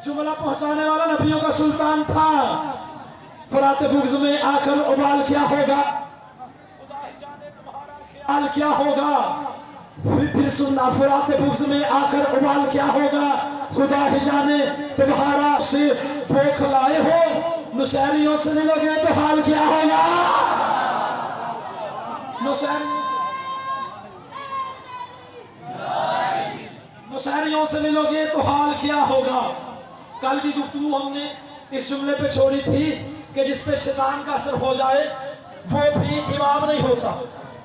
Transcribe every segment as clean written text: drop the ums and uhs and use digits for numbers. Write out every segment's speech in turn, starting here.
جملہ پہنچانے والا نبیوں کا سلطان تھا. فرات بغض میں آ کر ابال کیا ہوگا؟ خدا ہی جانے تمہارا خیال کیا ہوگا. پھر سننا، فرات بغض میں آ کر ابال کیا ہوگا؟ خدا ہی جانے تمہارا. سے بوکھلائے ہو نصیریوں سے ملو گے تو حال کیا ہوگا؟ نصیریوں سے ملو گے تو حال کیا ہوگا؟ کل کی گفتگو ہم نے اس جملے پہ چھوڑی تھی کہ جس پہ شیطان کا اثر ہو جائے وہ بھی امام نہیں ہوتا.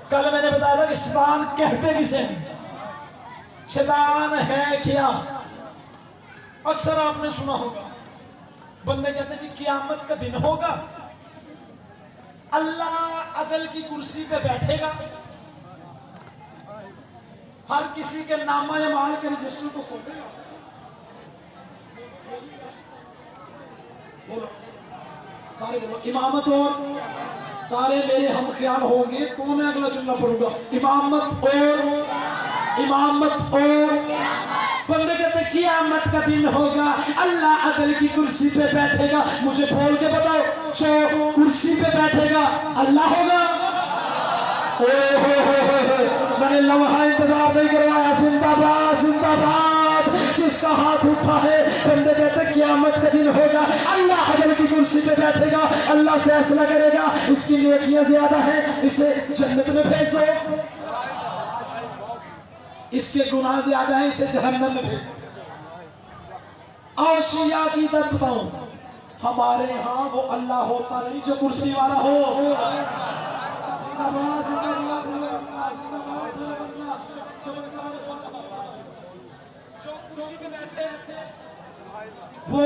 کل میں نے بتایا تھا کہ شیطان کہتے کسے ہیں؟ شیطان ہے کیا؟ اکثر آپ نے سنا ہوگا بندے کہتے ہیں جی قیامت کا دن ہوگا، اللہ عدل کی کرسی پہ بیٹھے گا، ہر کسی کے نامہ اعمال کے رجسٹر کو کھولے گا. بولو سارے بولو امامت. اور سارے میرے ہم خیال ہوں گے تو میں اگلا جملہ پڑھوں گا. امامت اور بندے کہتے ہیں قیامت کا دن ہوگا، اللہ عدل کی کرسی پہ بیٹھے گا. مجھے بول کے بتاؤ جو کرسی پہ بیٹھے گا اللہ ہوگا؟ میں نے لمحہ انتظار نہیں کروایا. زندہ باد زندہ باد. جس کا ہاتھ اٹھا ہے بندے کہتے ہیں قیامت کا دن ہوگا، اللہ عدل کی کرسی پہ بیٹھے گا، اللہ فیصلہ کرے گا. اس کی نیکیاں زیادہ ہیں، اسے جنت میں بھیج دو. اس کے گناہ زیادہ ہیں، اسے جہنم میں بھیج دو. اور شیعہ کی طرف بتاؤں، ہمارے ہاں وہ اللہ ہوتا نہیں جو کرسی والا ہو. جو کرسی پہ بیٹھے وہ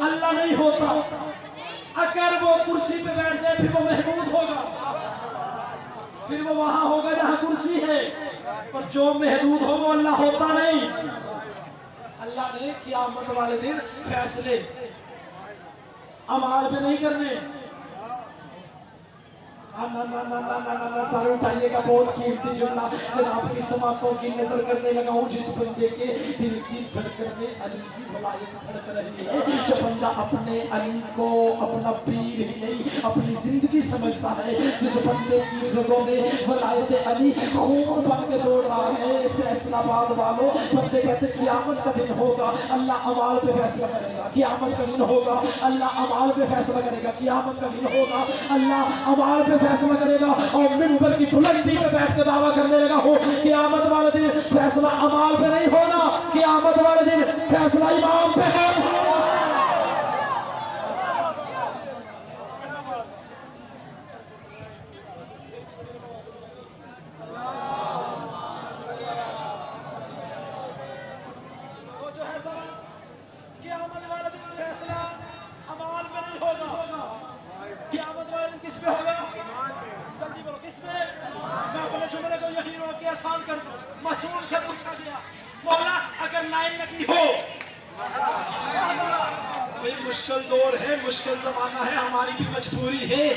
اللہ نہیں ہوتا. اگر وہ کرسی پہ بیٹھ جائے پھر وہ محمود ہوگا، پھر وہ وہاں ہوگا جہاں کرسی ہے. پر جو محدود ہو وہ اللہ ہوتا نہیں. اللہ نے قیامت والے دن فیصلے اعمال پہ نہیں کرنے. سارے اٹھائیے گا. بہت قیمتی جملہ جناب کی سماعتوں کی نظر کرنے لگا ہوں. جس بندے کے دل کی دھڑکن میں علی کی ولایت دھڑک رہی ہے، جو بندہ اپنے علی کو اپنا پیر ہی نہیں اپنی زندگی سمجھتا ہے، جس بندے کی رگوں میں ولایت علی خون بن کے دوڑ رہا ہے. فیصلہ آباد والوں، بندے کہتے ہیں قیامت کا دن ہوگا اللہ اعمال پہ فیصلہ کرے گا. قیامت کا دن ہوگا اللہ اعمال پہ فیصلہ کرے گا. قیامت کا دن ہوگا اللہ اعمال پہ فیصلہ کرے گا. اور منبر کی بلندی پہ بیٹھ کے دعویٰ کرنے لگا ہو قیامت والے دن فیصلہ اعمال پہ نہیں ہونا، قیامت والے دن فیصلہ امام پہ ہے. قیامت والے دن فیصلہ اعمال پہ نہیں ہوگا، قیامت والے دن کس پہ ہوگا؟ جلدی بولو کس پہ؟ میں اپنے جملے کو یہی روک کے آسان کر دوں. معصوم سے پوچھا گیا مولا اگر لائن لگی ہو، کوئی مشکل دور ہے، مشکل زمانہ ہے، ہماری بھی مجبوری ہے،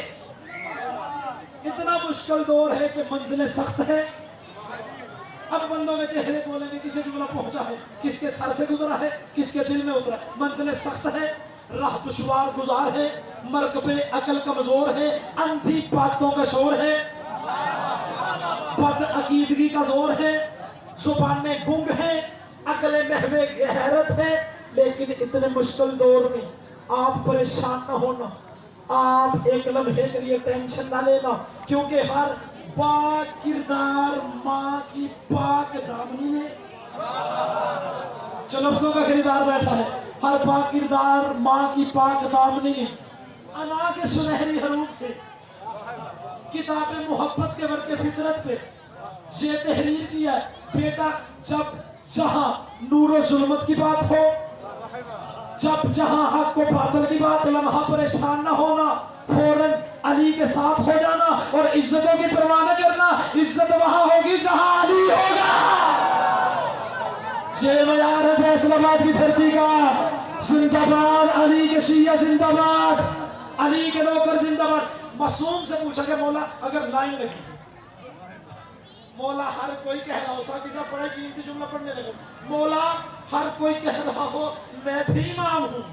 اتنا مشکل دور ہے کہ منزلیں سخت ہے. اب بندوں کے چہرے بولیں گے کسی جملہ پہنچا ہے، کس کے سر سے گزرا ہے، کس کے دل میں اترا ہے. منزلیں سخت ہے، راہ دشوار گزار ہے، مرگ پہ عقل کمزور ہے، اندھی باتوں کا شور ہے، بد عقیدگی کا زور ہے، زبانیں گنگ ہیں، عقلیں محو حیرت ہے. لیکن اتنے مشکل دور میں آپ پریشان نہ ہونا، آپ ایک لمحے کے لیے ٹینشن نہ لینا، کیونکہ ہر پاک کردار ماں کی پاک دامنی میں. جو لفظوں کا خریدار بیٹھا ہے، ہر پاک کردار ماں کی پاک دامنی میں. انا کے سنہری حروف سے کتاب محبت کے ورق فطرت پہ یہ تحریر کیا ہے. بیٹا جب جہاں نور و ظلمت کی بات ہو، جب جہاں حق و باطل کی بات، لمحہ پریشان نہ ہونا، فوراً علی کے ساتھ ہو جانا اور عزتوں کی پرواہ نہ کرنا. عزت وہاں ہوگی جہاں علی ہوگا. یہ معیار ہے فیصل آباد کی دھرتی کا. زندہ باد علی کے شیعہ، زندہ باد علی کے نوکر، زندہ باد. معصوم سے پوچھا کہ مولا اگر لائن لگی، مولا ہر کوئی کہہ رہا ہو، ساتھ ہی ساتھ بڑا قیمتی جملہ پڑھنے لگا، مولا हर कोई कह रहा हो मैं भी इमाम हूं।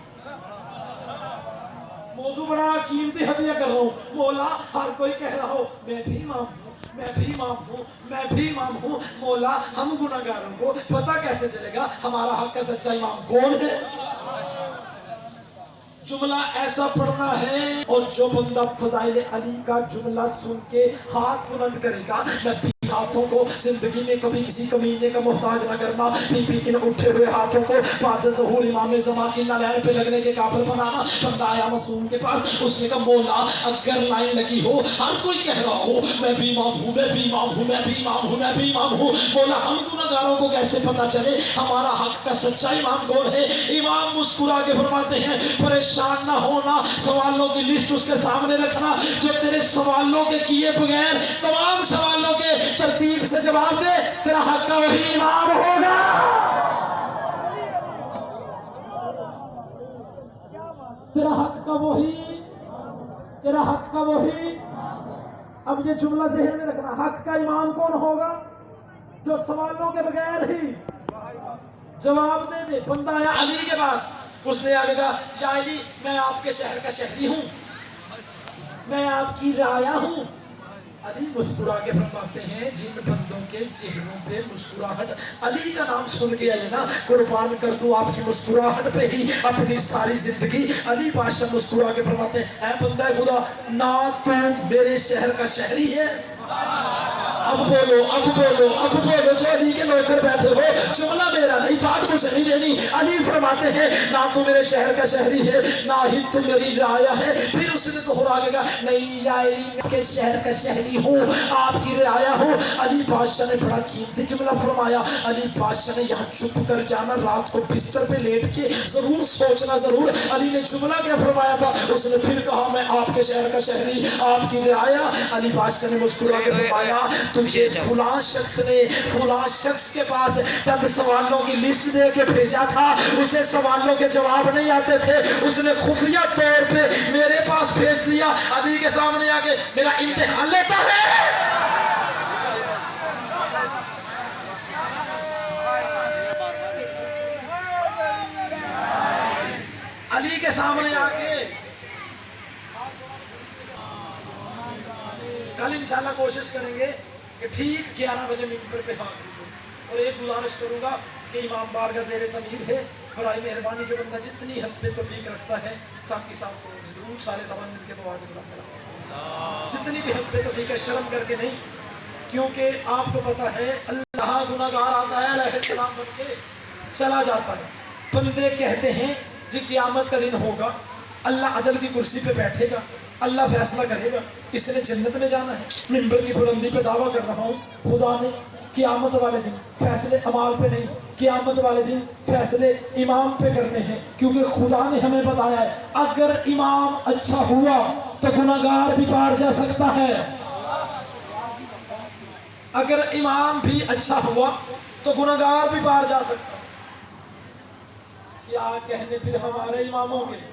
मौजू बड़ा कीमती हदिया कर रहा हूं। मौला हर कोई कह रहा हो मैं भी इमाम हूं, मैं भी इमाम हूं, मैं भी इमाम हूं। मौला हम गुनाहगारों को पता कैसे चलेगा हमारा हक का सच्चा इमाम कौन है? जुमला ऐसा पढ़ना है, और जो बंदा फजाइल अली का जुमला सुन के हाथ बुलंद करेगा, मैं हाथों को जिंदगी में कभी किसी कमीने का मोहताज न करना। बीबी इन उठे हुए हाथों को बाद ज़हूर इमाम ज़मा की नालैन पे लगने के काबिल बनाना। बंदा आया मासूम के पास, उसने कहा मौला अगर लाइन लगी हो, हर कोई कह रहा हो मैं भी इमाम हूँ, मैं भी इमाम हूँ, मैं भी इमाम हूँ, मैं भी इमाम हूँ, मौला हम गुनाहगारों को कैसे पता चले हमारा हक का सच्चा इमाम कौन है? इमाम मुस्कुरा के फरमाते हैं परेशान ना होना, सवालों की लिस्ट उसके सामने रखना, जो तेरे सवालों के किए बगैर तमाम सवालों के तरतीब से जवाब दे, तेरा हक का वही इमाम होगा। तेरा हक का वही, तेरा हक का वही। अब ये जुमला ज़हन में रखना, हक का इमाम कौन होगा? जो सवालों के बगैर ही जवाब दे दे। बंदा आया अली के पास, उसने आगे कहा या अली मैं आपके शहर का शहरी हूं, मैं आपकी राया हूं। अली मुस्कुरा के फरमाते हैं जिन बंदों के चेहरों पे मुस्कुराहट अली का नाम सुन के आई ना, कुर्बान कर दूं आपकी मुस्कुराहट पे ही अपनी सारी जिंदगी। अली बादशाह मुस्कुरा के फरमाते हैं बंदा खुदा ना तू मेरे शहर का शहरी है। अब बोलो, अब बोलो, अब बोलो जो अली के नौकर बैठे हो, जुमला मेरा नहीं, बात मुझे नहीं देनी। अली फरमाते हैं ना तू मेरे शहर का शहरी है, ना ही तू मेरी राया है। फिर उसने दोहरा के कहा नहीं या अली मैं के शहर का शहरी हूँ, आपकी राया हूँ। अली बादशाह ने बड़ा कीमती जुमला फरमाया। अली बादशाह ने यहाँ चुप कर जाना, रात को बिस्तर पे लेट के जरूर सोचना जरूर अली ने जुमला क्या फरमाया था। उसने फिर कहा मैं आपके शहर का शहरी, आपकी राया। अली बादशाह ने मुस्कुरा के फरमाया तुझे फलां शख्स ने फलां शख्स के पास चंद सवालों की लिस्ट दे के भेजा था, उसे सवालों के जवाब नहीं आते थे, उसने खुफिया तौर पे मेरे पास भेज दिया। अली के सामने आके मेरा इम्तिहान लेता है। अली के सामने आके कल इंशाल्लाह कोशिश करेंगे कि ठीक 11 बजे मिंबर पे हाजिर हो। और एक गुजारिश करूंगा कि इमाम बारगाह ज़ेरे तमीर है, बराए मेहरबानी जो बंदा जितनी हस्बे तौफीक रखता है सब की सब को जरूर सारे ज़बान मिलकर बवाज़ बुलंद करो, जितनी भी हस्बे तौफीक है, शर्म करके नहीं। क्योंकि आपको पता है अल्लाह गुनाहगार आता है अलैहिस्सलाम बन के चला जाता है। बंदे कहते हैं जी क़यामत का दिन होगा, अल्लाह अदल की कुर्सी पे बैठेगा, अल्लाह फैसला करेगा इसने जन्नत में जाना है। मिंबर की बुलंदी पे दावा कर रहा हूँ खुदा ने क़यामत वाले दिन फैसले अमाल पे नहीं, क़यामत वाले दिन फैसले इमाम पे करने हैं। क्योंकि खुदा ने हमें बताया है अगर इमाम अच्छा हुआ तो गुनाहगार भी पार जा सकता है, अगर इमाम भी अच्छा हुआ तो गुनाहगार भी पार जा सकता है। क्या कहने फिर हमारे इमामों के,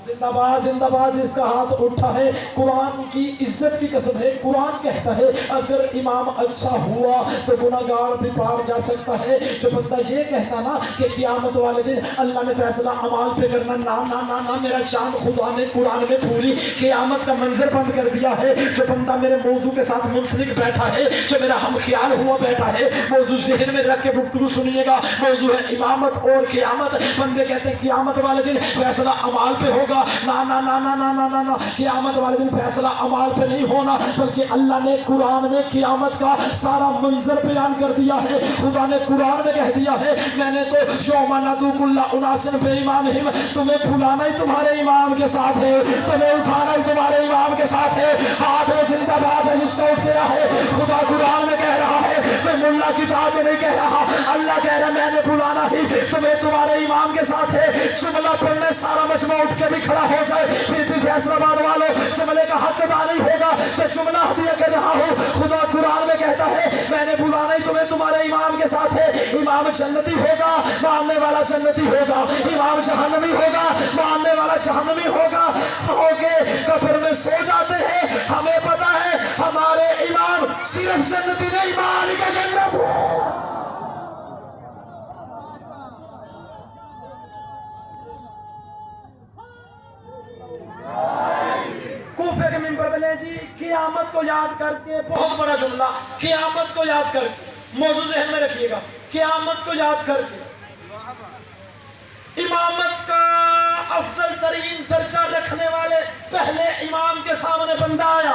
जिंदाबाद जिंदाबाद जिसका हाथ उठा है। कुरान की इज्जत की कसम है, कुरान कहता है अगर इमाम अच्छा हुआ तो गुनाहगार भी पार जा सकता है। जो बंदा ये कहता ना कि क़यामत वाले दिन अल्लाह ने फैसला अमाल पे करना, ना ना ना ना, मेरा चांद खुदा ने कुरान में पूरी क़यामत का मंजर बंद कर दिया है। जो बंदा मेरे मौजू के साथ मुंसलिक बैठा है, जो मेरा हम ख्याल हुआ बैठा है, मौजू ज़हन में रख के गुफ्तगू सुनिएगा। मौजू है इमामत और क़यामत। बंदे कहते हैं क़यामत वाले दिन फैसला अमाल पे होगा, ना ना ना ना ना ना ना ना, क़यामत वाले दिन फैसला अमाल पे नहीं होना, बल्कि अल्लाह ने कुरान में क़यामत का सारा मंजर बयान कर दिया है। खुदा ने कुरान में कह दिया है मैंने तो यौमा नदूकुल्ला उनासिन बे इमामिहिम, तुम्हें बुलाना ही तुम्हारे इमाम के साथ है, तुम्हें उठाना ही तुम्हारे इमाम के साथ है। हाथ में जिंदाबाद है जिसका उठ गया है। खुदा कुरान में कह रहा है, मैं मुल्ला किताब में नहीं कह रहा, अल्लाह कह रहा मैंने बुलाना ही तुम्हें तुम्हारे इमाम के साथ है। जुमला पढ़ने सारा मजमा उठ के भी खड़ा हो जाए, फिर भी फैसलाबाद वालों जुमले का हक अदा नहीं होगा। जो जुमला हदिया कर रहा हूँ, खुदा कुरान में कहता है मैंने बुलाना ही तुम्हें तुम्हारे इमाम के साथ है। इमाम जन्नती होगा, मानने वाला जन्नती होगा, इमाम जहन्नमी होगा, मानने वाला जहन्नमी होगा। होके कब्र में सो जाते हैं, हमें पता है हमारे इमाम सिर्फ जन्नती नहीं, मालिक जन्नत है। کوفے کے منبر پہ لیں جی قیامت کو یاد کر کے بہت بڑا جملہ قیامت کو یاد کر کے موضوع ذہن میں رکھیے گا قیامت کو یاد کر کے امامت کا افضل ترین درجہ رکھنے والے پہلے امام کے سامنے بندہ آیا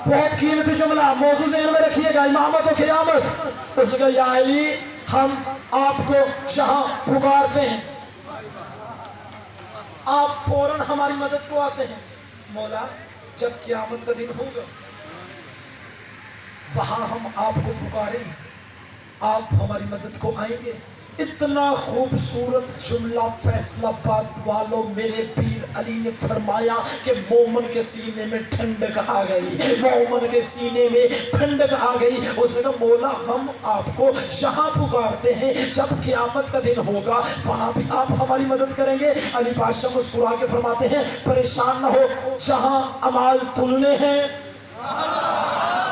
بہت قیمتی جملہ موضوع ذہن میں رکھیے گا امامت و قیامت اس نے کہا یا علی ہم آپ کو شاہ پکارتے ہیں آپ فوراً ہماری مدد کو آتے ہیں مولا جب قیامت کا دن ہوگا وہاں ہم آپ کو پکاریں آپ ہماری مدد کو آئیں گے اتنا خوبصورت جملہ فیصلہ باد والوں میرے پیر علی نے فرمایا کہ مومن کے سینے میں ٹھنڈک آ گئی مومن کے سینے میں ٹھنڈک آ گئی اس نے کہا مولا ہم آپ کو یہاں پکارتے ہیں جب قیامت کا دن ہوگا وہاں بھی آپ ہماری مدد کریں گے علی بادشاہ مسکرا کے فرماتے ہیں پریشان نہ ہو جہاں اعمال تلنے ہیں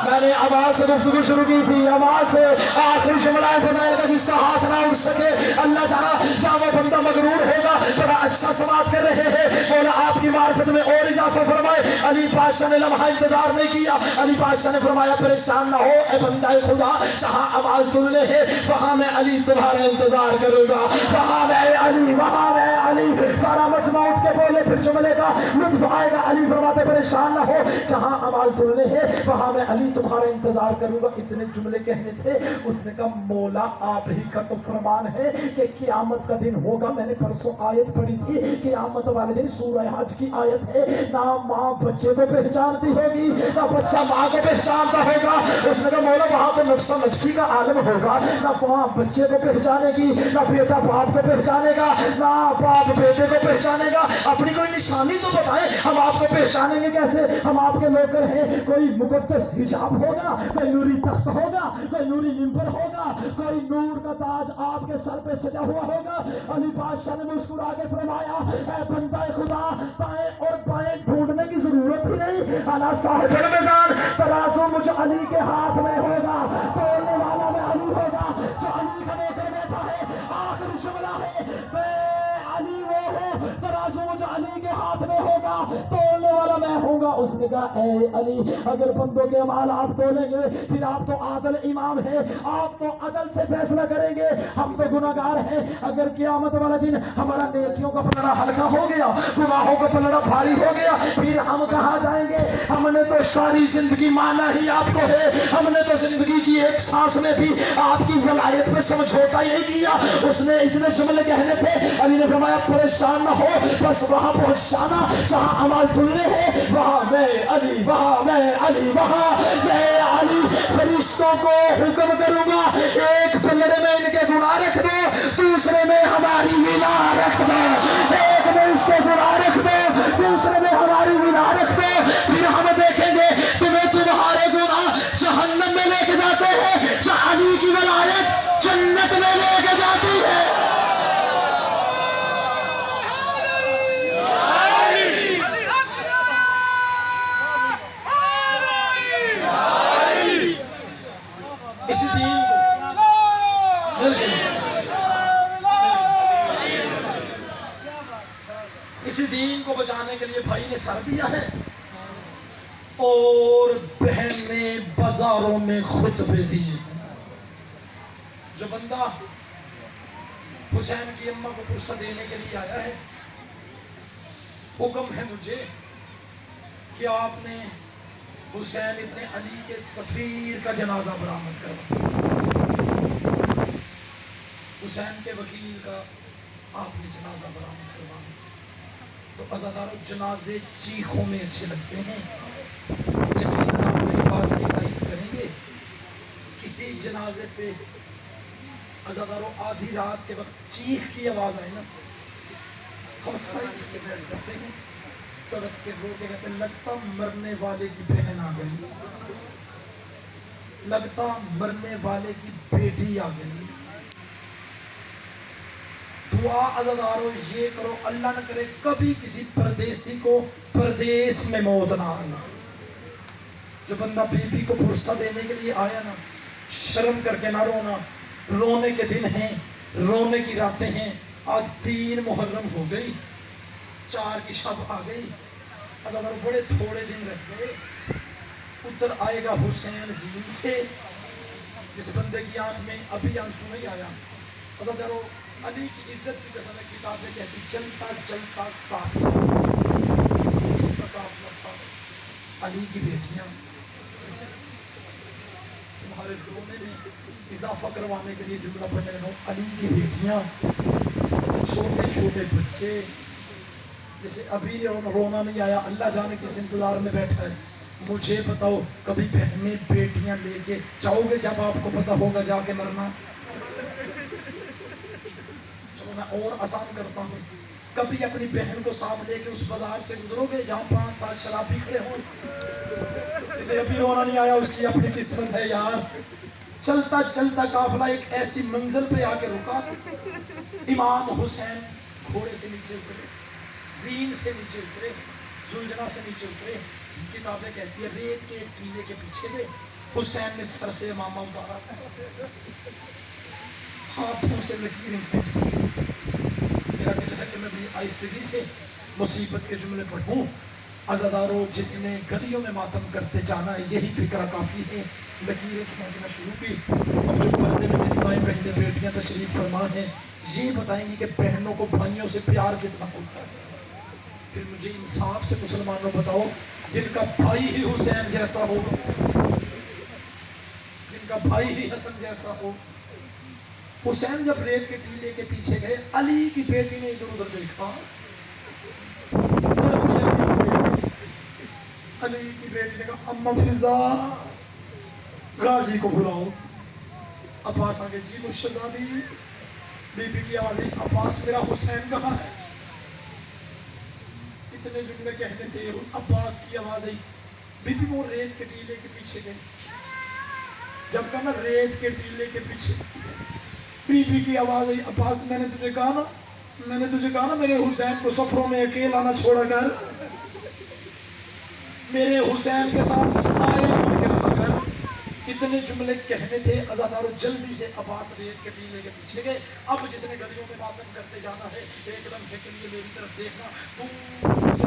میں نے آواز سے گفتگو شروع کی تھی آواز سے آخری جملہ فرمایا کہ جس کا ہاتھ نہ اٹھ سکے اللہ جہاں وہ بندہ مغرور ہوگا بڑا اچھا سماعت کر رہے ہیں مولا آپ کی معرفت میں اور اضافہ فرمائے علی بادشاہ نے لمحہ انتظار نہیں کیا علی بادشاہ نے فرمایا پریشان نہ ہو اے بندہ خدا جہاں اعمال تلنے ہیں وہاں میں علی تمہارا انتظار کروں گا وہاں میں علی سارا مجمع اٹھ کے بولے پھر جملے کا لطف آئے گا علی فرماتے پریشان نہ ہو جہاں اعمال تلنے ہیں وہاں میں علی تمہارا انتظار کروں گا اتنے جملے کہنے تھے اس نے کہا مولا آپ ہی کا تو فرمان ہے کہ قیامت کا دن ہوگا میں نے پرسوں آیت پڑھی تھی قیامت والے دن سورہ حج کی آیت ہے نہ ماں بچے کو پہچانتی ہوگی نہ بچہ ماں کو پہچانتا ہوگا اس نے کہا مولا وہاں تو نفسا نفسی کا عالم ہوگا نہ ماں بچے کو پہچانے گی نہ بیٹا باپ کو پہچانے گا نہ باپ بیٹے کو پہچانے گا اپنی کوئی نشانی تو بتائیں ہم آپ کو پہچانیں گے کیسے ہم آپ کے نوکر ہیں کوئی مقدس حجاب ہوگا کوئی نوری تخت ہوگا کوئی نوری منبر ہوگا کوئی نور کا تاج آپ کے سر پہ سجا ہوا ہوگا علی بادشاہ نے مسکرا کے فرمایا اے بندہ خدا دائیں اور بائیں ڈھونڈنے کی ضرورت ہی نہیں انا صاحب الميزان ترازو مجھ علی کے ہاتھ میں ہوگا تولنے والا میں علی ہوگا جو علی کا نوکر بیٹھا ہے آخری جملہ ہے میں علی وہ ہوں ترازو مجھ علی کے ہاتھ میں ہوگا تولنے والا میں ہوں گا اس نے کہا اے علی اگر بندوں کے اعمال آپ تولیں گے پھر آپ تو عادل امام ہیں آپ تو عدل سے فیصلہ کریں گے ہم تو گناہگار ہیں اگر قیامت والا دن ہمارا نیکیوں کا پلڑا ہلکا ہو گیا گناہوں کا پلڑا بھاری ہو گیا پھر ہم کہاں جائیں گے ہم نے تو ساری زندگی مانا ہی آپ کو ہے ہم نے تو زندگی کی ایک سانس میں بھی آپ کی ولایت میں سمجھوتا ہی نہیں کیا اس نے اتنے جملے کہنے تھے علی نے فرمایا پریشان نہ ہو بس وہاں پہنچ جانا جہاں اعمال تلنے ہیں وہاں میں علی وہاں میں علی وہاں میں علی فرشتوں کو حکم کروں گا ایک پلڑے میں ان کے گناہ رکھ دو دوسرے میں ہماری ولا رکھ دو ایک میں اس کے گناہ رکھ دو دوسرے میں ہماری ولا رکھ دو پھر ہم دیکھیں گے تمہیں تمہارے گناہ جہنم میں لے کے جاتے ہیں جو علی کی ولایت جنت میں لے کے جاتی ہے اسی دین اسی دین کو بچانے کے لیے بھائی نے سر دیا ہے اور بہن نے بازاروں میں خطبے دیے جو بندہ حسین کی اماں کو پرسہ دینے کے لیے آیا ہے حکم ہے مجھے کہ آپ نے حسین ابن علی کے سفیر کا جنازہ برآمد کروا حسین کے وکیل کا آپ نے جنازہ برآمد کروا تو عزاداروں جنازے چیخوں میں اچھے لگتے ہیں یقیناً آپ میری بات کی تائید کریں گے کسی جنازے پہ عزاداروں آدھی رات کے وقت چیخ کی آواز آئے نا ہم سارے کے بیٹھ جاتے ہیں تڑپ کے رو کے کہتے ہیں لگتا مرنے والے کی بہن آ گئی لگتا مرنے والے کی بیٹی آ گئی دعا عزاداروں یہ کرو اللہ نہ کرے کبھی کسی پردیسی کو پردیس میں موت نہ آئے جو بندہ بی بی کو پرسہ دینے کے لیے آیا نا شرم کر کے نہ رونا رونے کے دن ہیں رونے کی راتیں ہیں آج 3 محرم ہو گئی 4 کی شب آ گئی अज़ादारों बड़े थोड़े दिन रह गए, उतर आएगा हुसैन ज़मीन से, जिस बंदे की आंख में अभी आंसू नहीं आया। अज़ादारों अली की इज्जत की कसम है, किताबें कहती चलता चलता काफिला, किसका काफिला था? अली की बेटियां। तुम्हारे रोने में इजाफा करवाने के लिए जुमला पढ़ने लगा हूं, अली की बेटियां, छोटे छोटे बच्चे, जैसे अभी रोना नहीं आया, अल्लाह जाने किस इंतजार में बैठा है। मुझे बताओ, कभी बहनें बेटियां लेके जाओगे जब आपको पता होगा जाके मरना? चलो मैं और आसान करता हूँ, कभी अपनी बहन को साथ लेके उस बाजार से गुजरोगे जहाँ 5 साल शराबी खड़े हों? जिसे अभी रोना नहीं आया उसकी अपनी किस्मत है यार। चलता चलता काफिला एक ऐसी मंजिल पे आके रुका, इमाम हुसैन घोड़े से नीचे उतरे, जीन से नीचे उतरे, जुलझना से नीचे उतरे। किताबें कहती है रेत के टीले के पीछे गए, हुसैन ने सर से इमामा उतारा, हाथों से लकीरें खींची। मेरा दिल है कि मैं भी आहिस्तगी से मुसीबत के जुमले पढ़ूं। अज़ादारों, जिसने गलियों में मातम करते जाना है, यही फिक्र काफ़ी है। लकीरें खींचना शुरू की। अब जो पर्दे में मेरी माएँ बहनें बेटियाँ तशरीफ फरमा हैं, ये बताएंगी कि बहनों को भाइयों से प्यार कितना होता है। फिर मुझे इंसाफ से मुसलमानों बताओ, जिनका भाई ही हुसैन जैसा हो, जिनका भाई ही हसन जैसा हो। हुसैन जब रेत के टीले के पीछे गए, अली की बेटी ने इधर उधर देखा, अली की बेटी ने कहा अम्मा फिजा, गाजी को बुलाओ। अब्बास आगे, जी मुर्शदादी। बीबी की आवाज आई, अब्बास मेरा हुसैन कहाँ है? इतने जुमले कहने थे, अब्बास की आवाज आई, बीबी वो रेत के टीले के पीछे गए। जब कहा ना रेत के टीले के पीछे, बीबी की आवाज आई, अब्बास मैंने तुझे कहा ना मेरे हुसैन को सफरों में अकेला ना छोड़ा कर, मेरे हुसैन के साथ साया बन के रहा कर। इतने जुमले कहने थे। अज़ादारों जल्दी से अब्बास रेत के टीले के पीछे गए। अब जिसने गलियों में मातम करते जाना है, एक लम्हे के लिए मेरी तरफ देखना। दूर से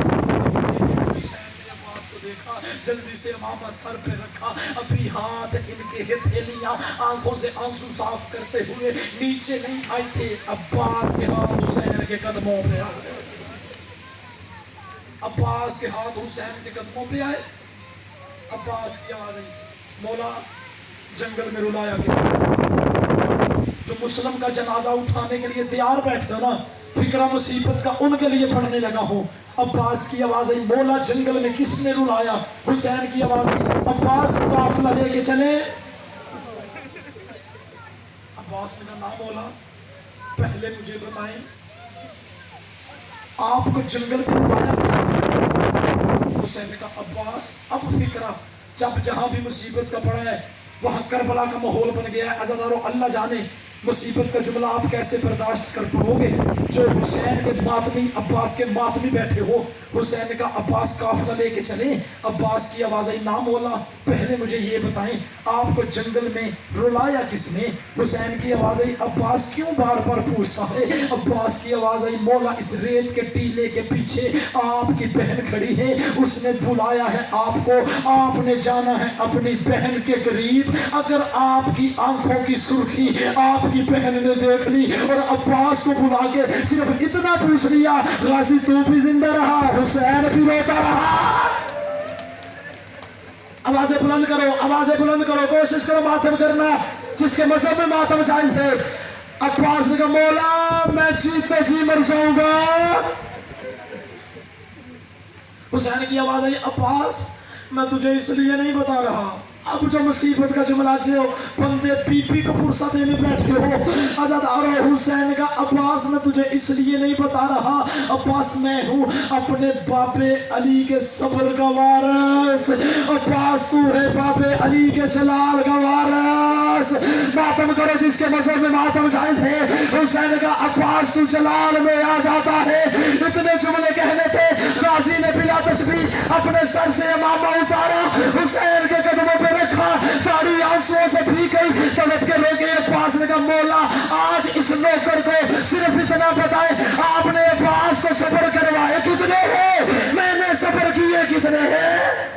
हुसैन ने अब्बास को देखा, जल्दी से इमामा सर पे रखा, अपनी हाथ इनके हथेलियां आंखों से आंसू साफ करते हुए नीचे नहीं आए थे। अब्बास के हाथ हुसैन के कदमों पे आ गए। अब्बास के हाथ हुसैन के कदमों पे आए। अब्बास की आवाज आई, मौला जंगल में रुलाया किसने? जो मुस्लिम का जनाजा उठाने के लिए तैयार बैठे हो ना, फिक्रा मुसीबत का उनके लिए पढ़ने लगा हूँ। अब्बास की आवाज आई, मौला जंगल में किसने रुलाया? हुसैन की आवाज आई, अब्बास काफिला लेके चले। अब्बास ने कहा ना मौला, पहले मुझे बताएं आपको जंगल में रुलाया किसने? हुसैन ने कहा अब्बास अब फिक्रा, जब जहां भी मुसीबत का पड़ा है वहां करबला का माहौल बन गया है। अज़ादारों अल्लाह जाने मुसीबत का जुमला आप कैसे बर्दाश्त कर पाओगे। जो हुसैन के मातमी, अब्बास के मातमी बैठे हो। हुसैन ने कहा अब्बास काफिला लेके चले। अब्बास की आवाज आई, ना मौला पहले मुझे ये बताएं आपको जंगल में रुलाया किसने? हुसैन की आवाज आई, अब्बास क्यों बार बार पूछता है? अब्बास की आवाज आई, मौला इस रेत के टीले के पीछे आपकी बहन खड़ी है, उसने बुलाया है आपको, आपने जाना है अपनी बहन के करीब। अगर आपकी आंखों की सुर्खी आपकी बहन ने देख ली और अब्बास को बुला के सिर्फ इतना पूछ लिया, गाजी तू भी जिंदा रहा, हुसैन भी रोता रहा। आवाजें बुलंद करो, आवाजें बुलंद करो, कोशिश करो मातम करना जिसके मजहब में मातम जायज है। अब्बास ने कहा मौला मैं जीते जी मर जाऊंगा। हुसैन की आवाज आई, अब्बास मैं तुझे इसलिए नहीं बता रहा, अब जो मुसीबत का जुमला जो बंदे बीबी को पुरसा देने बैठे हो। अज़ादारों हुसैन का, अब्बास मैं तुझे इसलिए नहीं बता रहा, अब्बास मैं हूँ अपने बाबे अली के सब्र का वारिस। अब्बास तू है बाबे अली के जलाल का वारिस। मातम करो जिसके मजहब में मातम जायज है। हुसैन का अब्बास तू जलाल में आ जाता है। इतने जुमले कहने थे, गाजी ने बिला तशबीह अपने सर से इमामा उतारा, हुसैन के कदमों पे रखा, दाढ़ी आंसुओं से भीग गई, तड़प के रोके। अब्बास ने कहा मौला आज इस नौकर को सिर्फ इतना बताए आपने अब्बास को सब्र करवाए कितने हो? मैंने सब्र किया कितने हैं?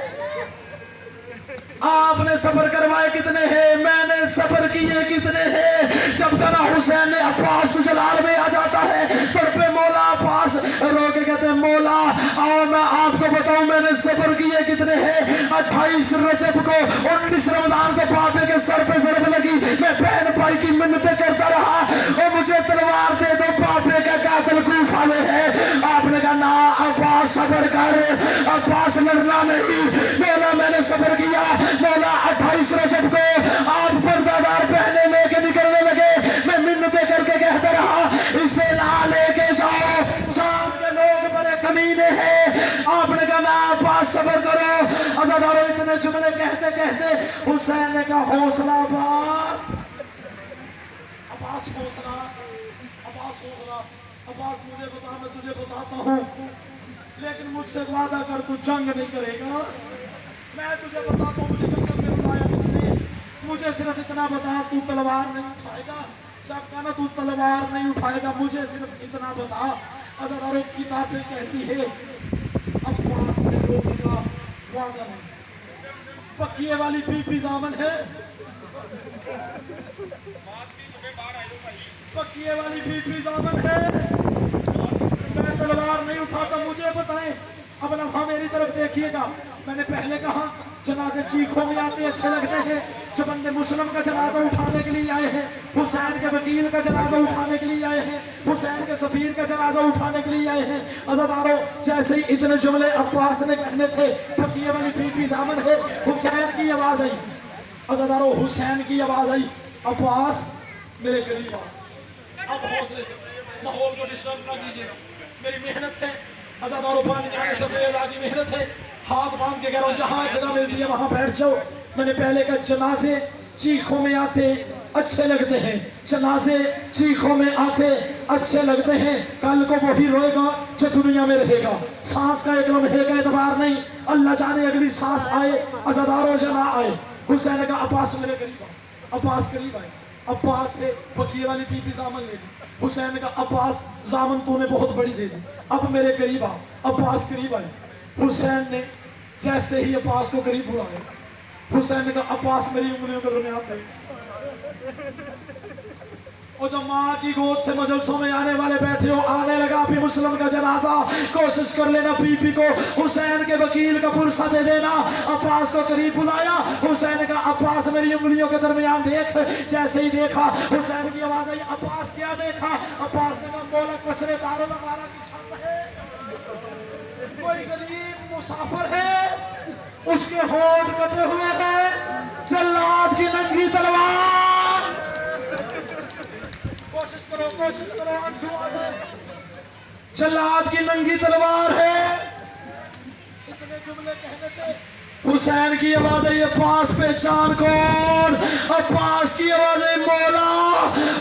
आपने सब्र करवाए कितने हैं? मैंने सब्र किए कितने हैं? जब कना हुसैन ने अब्बास जलाल में आ जाता है, सर पे मौला अब्बास रो के कहते हैं मौला आओ मैं आपको बताऊं मैंने सब्र किए कितने हैं। 28 रजब को 19 रमजान को पापे के सर पे ज़रब लगी, मैं बहन भाई की मिन्नतें करता रहा और मुझे तलवार दे दो, पापे का कातिल कूफा में है। आपने कहा ना अब्बास सब्र कर, अब्बास लड़ना नहीं। मौला मैंने सब्र किया। मौला 28 रजब को आप पर्दादार पहने लेके निकलने लगे, मैं मिन्नतें करके कहता रहा इसे ना लेके जाओ, शाम के लोग बड़े कमीने हैं। आपने कहा ना अब्बास सब्र करो। अज़ादारों इतने जुमले कहते कहते हुसैन ने कहा हौसला बात, अब्बास हौसला, अब्बास हौसला, अब्बास मुझे बता मैं तुझे बताता हूँ, लेकिन मुझसे वादा कर तू जंग नहीं करेगा। मैं तुझे बताता हूँ मुझे जंगल में उठाया किसने, मुझे सिर्फ इतना बता तू तलवार नहीं उठाएगा। जब कहना तू तलवार नहीं उठाएगा, मुझे सिर्फ इतना बता। अगर किताबें कहती है अब्बास ने लोगों का वादा नहीं, पक्किए वाली बीबी जामन है, पक्किए वाली बीबी जामन है, मैं तलवार नहीं उठाता, मुझे बताएं। अब ना मेरी तरफ देखिएगा, मैंने पहले कहा जनाजे चीखों में आते अच्छे लगते हैं। जो बंदे मुस्लिम का जनाजा उठाने के लिए आए हैं, हुसैन के वकील का जनाजा उठाने के लिए आए हैं, हुसैन के सफीर का जनाजा उठाने के लिए आए हैं। अज़ादारों जैसे ही इतने जुमले अब्बास ने कहने थे, फकीर वाली बीबी जामन है, हुसैन की आवाज आई। अज़ादारों हुसैन की आवाज आई, अब्बास मेरे करीब आ। अब हौसले से माहौल को डिस्टर्ब ना कीजिएगा, मेरी मेहनत है। अज़ादारों पानी आने से की मेहनत है, हाथ बांध के कह रहा हूँ जहाँ जगह मिलती है वहां बैठ जाओ। मैंने पहले कहा जनाजे चीखों में आते अच्छे लगते हैं, जनाजे चीखों में आते अच्छे लगते हैं। कल को वही रोएगा जो दुनिया में रहेगा, सांस का एक लम्हे का एतबार नहीं, अल्लाह जाने अगली सांस आए अज़ादारों जना आए। हुसैन का अब्बास मेरे करीब आ, अब्बास करीब आए, अब्बास से बखिए वाली बीबी जामन ले ली। हुसैन का अब्बास जामन तूने बहुत बड़ी दे दी, अब मेरे करीब आ। अब्बास करीब आए, हुसैन ने जैसे ही अब्बास को करीब बुलाया, हुसैन ने कहा अब्बास मेरी उंगलियों के दरमियान नहीं। और जब माँ की गोद से मजलसों में आने वाले बैठे हो, आने लगा भी मुस्लिम का जनाजा, कोशिश कर लेना बीबी को हुसैन के वकील का पुरसा दे देना। अब्बास को करीब बुलाया, हुसैन का अब्बास मेरी उंगलियों के दरमियान देख। जैसे ही देखा हुसैन की आवाज आई, अब्बास क्या देखा? अब्बास ने कहा मौला कसरे दारुल अमारा की छत है, कोई गरीब मुसाफिर है, उसके होंठ कटे हुए हैं, जल्लाद की नंगी तलवार। कोशिश करो आंसू आ जाए, जल्लाद की नंगी तलवार है। इतने जुमले कहने थे, हुसैन की आवाज आई अब्बास पहचान कौन? अब्बास की आवाज आई मौला,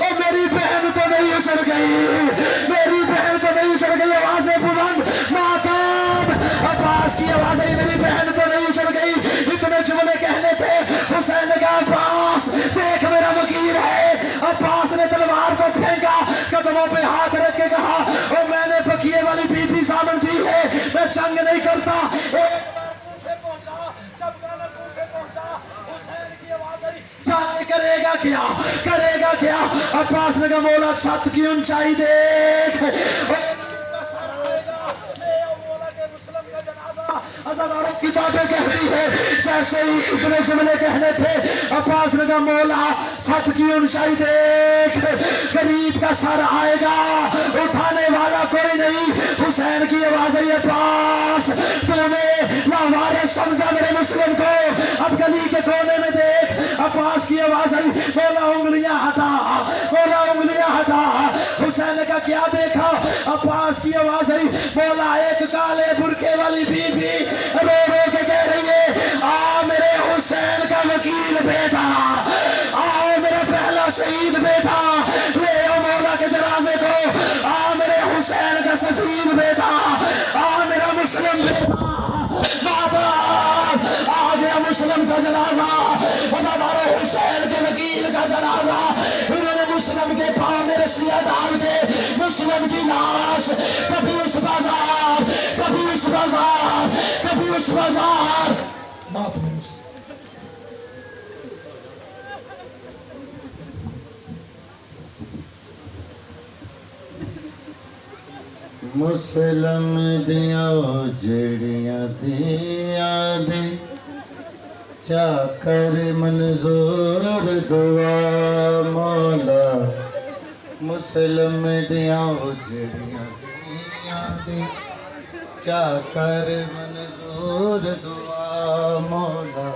और मेरी बहन तो नहीं उछल गई, मेरी बहन तो नहीं उछल गई। आवाजें बुलंद माताब, अब्बास की आवाज आई मेरी बहन तो नहीं उछल गई। इतने जुमले कहने थे, हुसैन ने कहा अब्बास देख मेरा वकील है। अब्बास ने तलवार को फेंका, कदमों पे हाथ रख के कहा और मैंने बखिए वाली बीबी सामन दी है, मैं जंग नहीं करता। जाने करेगा क्या, करेगा क्या? अब्बास ने कहा मौला छत की ऊंचाई देख, किताबें कहती है जैसे ही इतने जुमले कहने थे, अब्बास ने कहा मौला छत की ऊंचाई देख, गरीब का सर आएगा, उठाने वाला कोई नहीं। हुसैन की आवाज आई अब्बास तूने लावारिस समझा मेरे मुस्लिम को, अब गली के कोने में देख। अब्बास की आवाज आई मौला उंगलियां हटा, मौला उंगलियां हटा। हुसैन का क्या देखा? अब्बास की आवाज आई मौला एक काले बुरखे वाली बीबी रो रो के कह रही है आ मेरे हुसैन का वकील बेटा, आओ मेरा पहला शहीद बेटा, ले आओ मौला के जनाजे को, आ मेरे हुसैन का सफीर बेटा, आ मेरा मुस्लिम बेटा। आ गया मुस्लिम का जनाजा, हुसैन के वकील का जनाजा। इन्होंने मुस्लिम के पांव में रस्सियां डाल के मुस्लिम की लाश कभी उस बाजार, कभी उस बाजार, कभी उस बाजार मातम मुस्लिम। मुसलम दिया जड़ियां दिया दे चाकर मंजूर दुआ मौला। मुसलम दिया जड़ियां दिया दे चाकर मंजूर दुआ मौला।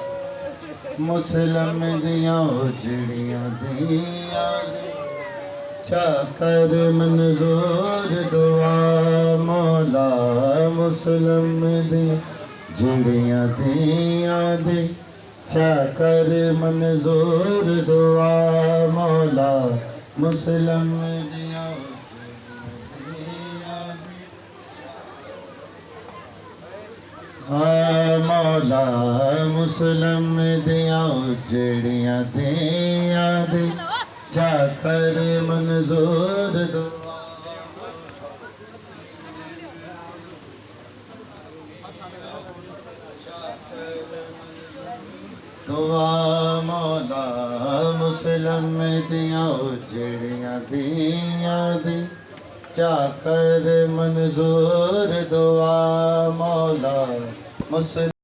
मुसलम दिया जड़ियां दिया दे चाकर मंजूर दुआ मौला। मुसलम दी जड़ियां दिया दे चाकर मंजूर दुआ मौला। मुसलम दिया जड़ियां दे हाँ मौला। मुसलम दिया जड़ियां दिया दे चाकर मंजूर दुआ दुआ मौला। मुसलम दिया जड़ियां दिया दे चाकर मंजूर दुआ मौला। मुसलम